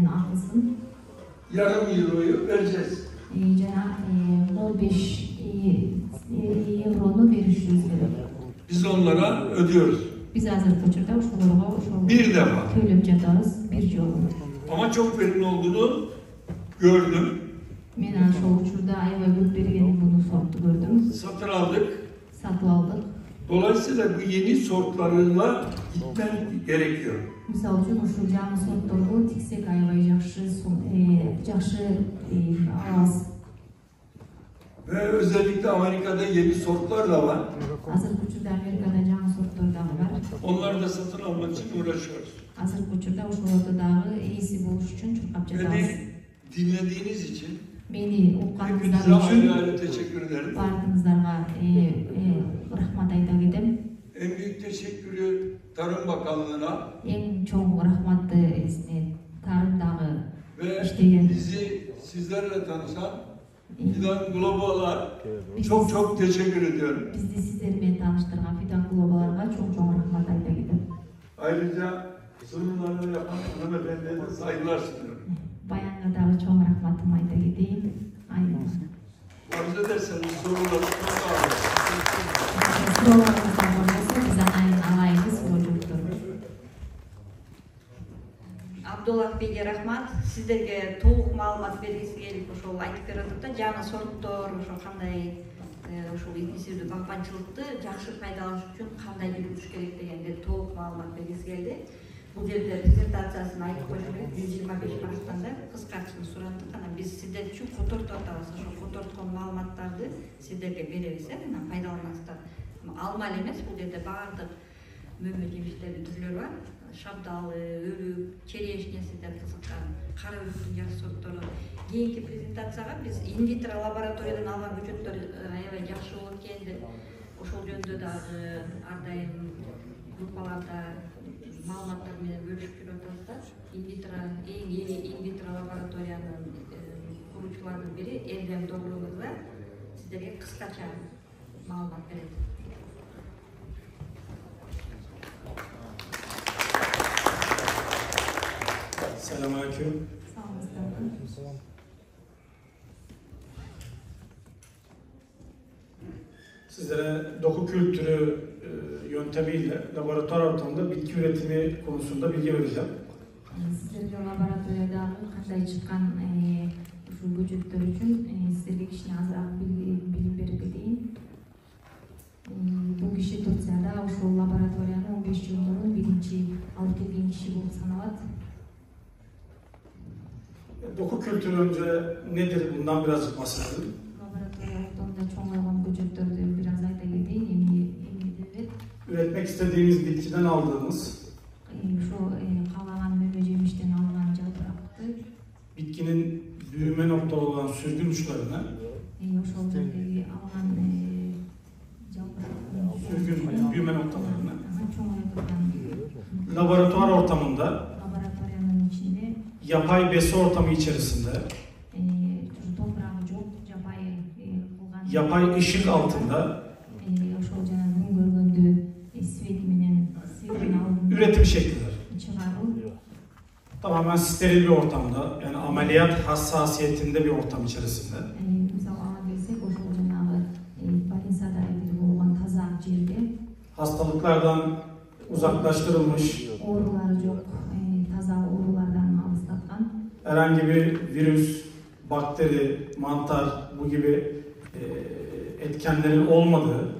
Haklısın. Yarım euroyu vereceğiz. Jana 15 euronu verişimiz gerek. Biz onlara ödüyoruz. Biz hazır koçurda uşularga Bir defa. Töylep jatabız bir jolu. Ama çok verimli olduğunu gördüm. Men şu uçurda ayva göp bergeni bunu sortu gördüm. Satın aldık. Satıp aldık. Dolayısıyla bu yeni sortlarıyla gitmen gerekiyor. Misal üçün uşul жаңы сортторго тиксек аябай жакшы алабыз. Ve özellikle Amerika'da yeni sortlar da var. Азыркы учурда Америкада жаңы сорттор дагы бар. Onları da satın almak için uğraşıyoruz. Азыркы учурда ошолорду дагы ээси болуш үчүн чуркап жатабыз. Beni dinlediğiniz için Meni укканыңыздар hepinize ayrı үчүн ayrı teşekkür ederim. бардыгыңыздарга рахмат айта кетем. En büyük teşekkürü Tarım Bakanlığı'na Эң чоң рахматты тарымдагы ve иштеген bizi sizlerle tanışan Fidan Global'a çok teşekkür ediyorum. бизди сиздер менен тааныштырган Fidan Global'га чоң рахмат айта кетем. Ayrıca sunumlarını yapan hanımefendiye de saygılar sunuyorum. Bayanга дагы чоң рахматымды айта кетейин. Arzu ederseniz soruları sorun. Суроолоруңуздар болсо биз анан алайбыз болжоктор. Абдуллах Бейге рахмат. Сиздерге толук маалымат бергиси келип ошол айтып бердик да, жаңы сорттор, ошо кандай ошол интенсивдүү багбанчылыкты жакшы пайдаланыш үчүн кандай жүрүш керек дегенде толук маалымат бергиси келди. Бул жерде презентациясын айтып коюш керек. 125 марктан да кыскартууну сурадык. Анан биз сиздер үчүн котортуп атабыз. Ошо которткон маалыматтарды сиздерге беребиз, анан пайдаланасыздар. Алма эле эмес, бул жерде баардык мөмө жемиштердин түрлөрү бар. Шабдалы, өрүк, черешня сиздер кызыккан, кара өрүктүн жакшы сорттору. Кийинки презентацияга биз инвитро лабораториядан алган көчөттөр аябай жакшы болот экен деп ошол жөнүндө дагы ар дайым группаларда маалыматтар менен бөлүшүп жүрүп атабыз да. Инвитро лабораториянын куруучуларынын бири Элдем Доброгузова сиздерге кыскача маалымат берет. Selamünaleyküm. Sizlere doku kültürü yöntemiyle laboratuvar ortamında bitki üretimi konusunda bilgi vereceğim. Sizlerge laboratoriyada kандай чыккан ушул көчөттөр үчүн сиздерге кичине азыраак билим берип кетейин. Бул киши Турцияда ушул лабораториянын 15 жыл мурун биринчи алып келген киши болуп саналат. Doku kültürü önce nedir? Bundan birazcık bahsedelim. Laboratoriya ortamында чоңойгон көчөттөрдү бир аз айта кетейин. Эмне деп Üretmek istediğimiz bitkiden aldığımız ошо каалаган мөмө жемиштен алган жапыракты bitkinin büyüme noktaları olan sürgün uçlarını ошол жердеги алган sürgün büyüme noktalarını чоңойтурган laboratuvar ortamında лабораториянын ичинде yapay besi ortamı içerisinde топурагы жок жапай кылган yapay ışık altında ошол жана күн көргөндө свет менен светтин алдында üretim şeklidir. чыгаруу Tamamen steril bir ortamda, yani ameliyat hassasiyetinde bir ortam içerisinde. мисалы ала келсек ошол жанагы больницада эдил болгон таза жерде Hastalıklardan uzaklaştırılmış, оорулары жок таза оорулардан алыстаткан herhangi bir virüs, bakteri, mantar bu gibi etkenlerin olmadığı